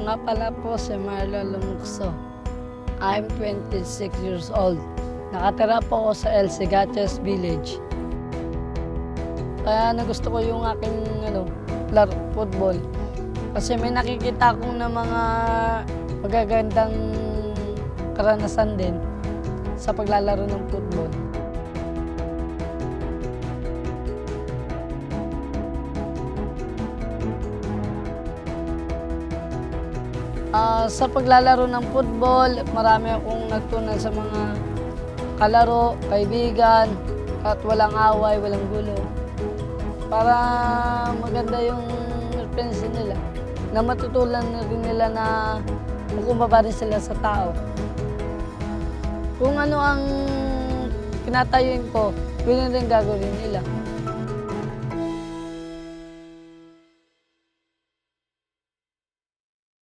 Nga pala po si Marlo Lumukso. I'm 26 years old. Nakatira po ako sa El Segaches Village. Kaya nagusto ko yung aking laro, football. Kasi may nakikita akong na mga magagandang karanasan din sa paglalaro ng football. Sa paglalaro ng football, marami akong natutunan sa mga kalaro, kaibigan, at walang away, walang gulo. Para maganda yung reference nila, na matutulan na rin nila na makumbaba rin sila sa tao. Kung ano ang pinatayuin ko, yun rin gagawin nila.